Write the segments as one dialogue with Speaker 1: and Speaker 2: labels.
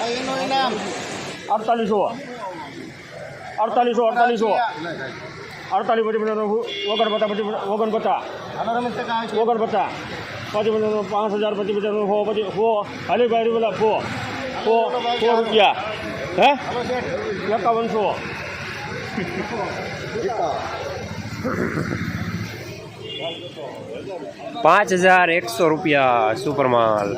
Speaker 1: 4800 4800 48 પછી ઓગણપચાસ પછી ઓગણપચાસ પછી 5000 પછી પછી હાલી ભાઈ પેલા સો રૂપિયા હે 5100
Speaker 2: 5100 रुपया सुपर माल।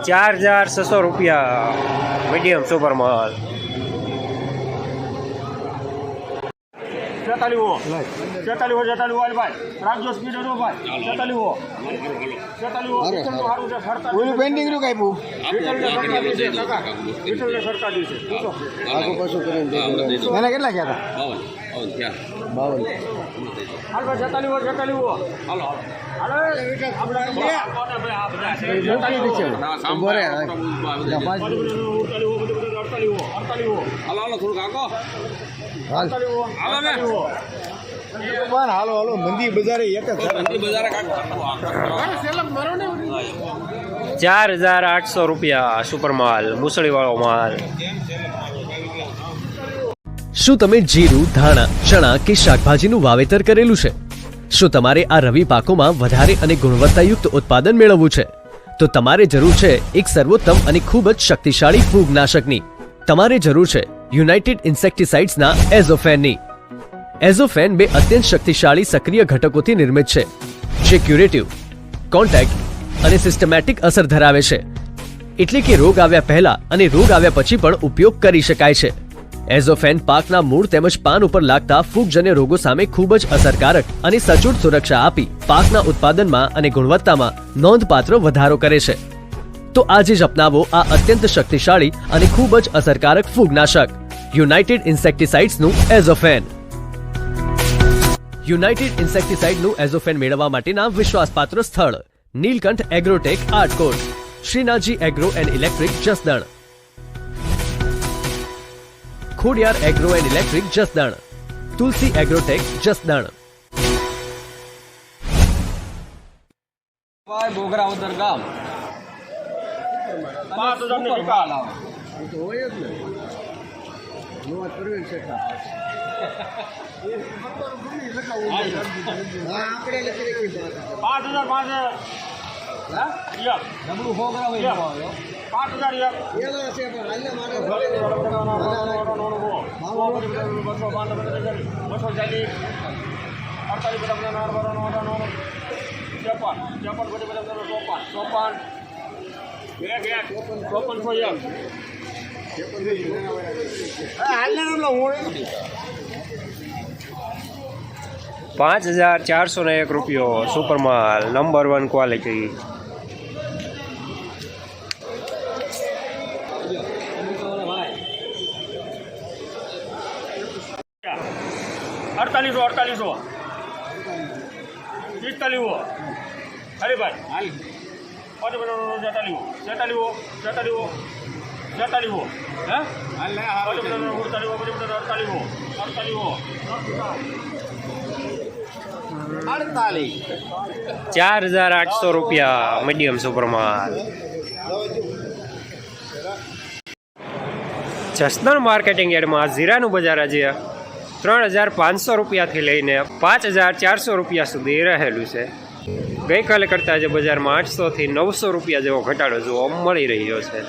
Speaker 2: ₹4600 मीडियम सुपर माल।
Speaker 1: 46 ભાઈ રાખજો સ્પીડ નો ભાઈ 46
Speaker 3: ઓલું પેન્ડિંગ નું કાપ્યું
Speaker 1: સરકાર દિવસે
Speaker 3: આગો પાછું કરીને એના કેટલા ગયા હતા 52
Speaker 1: હાલ ભાઈ 46 હાલો
Speaker 3: હાલો મંદી બજારે એક જ
Speaker 2: 4800 रुपया सुपर माल मूसड़ी वालो माल।
Speaker 4: શું તમે જીરું, ધાણા, ચણા કે શાકભાજીનું વાવેતર કરેલું છે? શું તમારે આ રવિ પાકોમાં વધારે અને ગુણવત્તાયુક્ત ઉત્પાદન મેળવવું છે? તો તમારે જરૂર છે એક સર્વોત્તમ અને ખૂબ જ શક્તિશાળી ફૂગનાશકની। તમારે જરૂર છે યુનાઇટેડ ઇન્સેક્ટિસાઇડ્સના એઝોફેનની। એઝોફેન બે અત્યંત શક્તિશાળી સક્રિય ઘટકોથી નિર્મિત છે જે ક્યુરેટિવ, કોન્ટેક્ટ અને સિસ્ટમેટિક અસર ધરાવે છે, એટલે કે રોગ આવ્યા પહેલા અને રોગ આવ્યા પછી પણ ઉપયોગ કરી શકાય છે। એઝોફેન પાકના મૂળ તેમજ પાન ઉપર લાગતા ફૂગજન્ય રોગો સામે ખૂબ જ અસરકારક અને સચોટ સુરક્ષા આપી પાકના ઉત્પાદનમાં અને ગુણવત્તામાં નોંધપાત્ર વધારો કરે છે। તો આજે જ અપનાવો આ અત્યંત શક્તિશાળી અને ખૂબ જ અસરકારક ફૂગનાશક યુનાઇટેડ ઇન્સેક્ટિસાઇડ્સનું એઝોફેન। યુનાઇટેડ ઇન્સેક્ટિસાઇડનું એઝોફેન મેળવવા માટેના વિશ્વાસપાત્ર સ્થળ Neelkanth Agrotech Atkot, Shrinathji Agro and Electric Jasdan, Khodiyar Agro and Electric Jasdan, Tulsi Agrotech Jasdan.
Speaker 3: બોગરા ઉદર ગામ
Speaker 1: 5000 ની નિકાલ
Speaker 3: તો હોય જ ને નોટ કરવી છે આપણે લખી રાખી
Speaker 1: 5000
Speaker 3: હા ડબલું બોગરા હોય
Speaker 1: 5000
Speaker 3: એલા છે પણ હાલને મારે
Speaker 2: ₹5401 सुपर माल नंबर 1 क्वालिटी।
Speaker 1: 4800 અરે ભાઈ
Speaker 2: ₹4800 मीडियम सुपर माल। જસદણ માર્કેટિંગ યાર્ડમાં જીરાનું બજાર આજે 3500 રૂપિયાથી લઈને 5400 રૂપિયા સુધી રહેલું છે। ગઈકાલે કરતાં આજે બજારમાં 800 થી 900 રૂપિયા જેવો ઘટાડો જોવા મળી રહ્યો છે।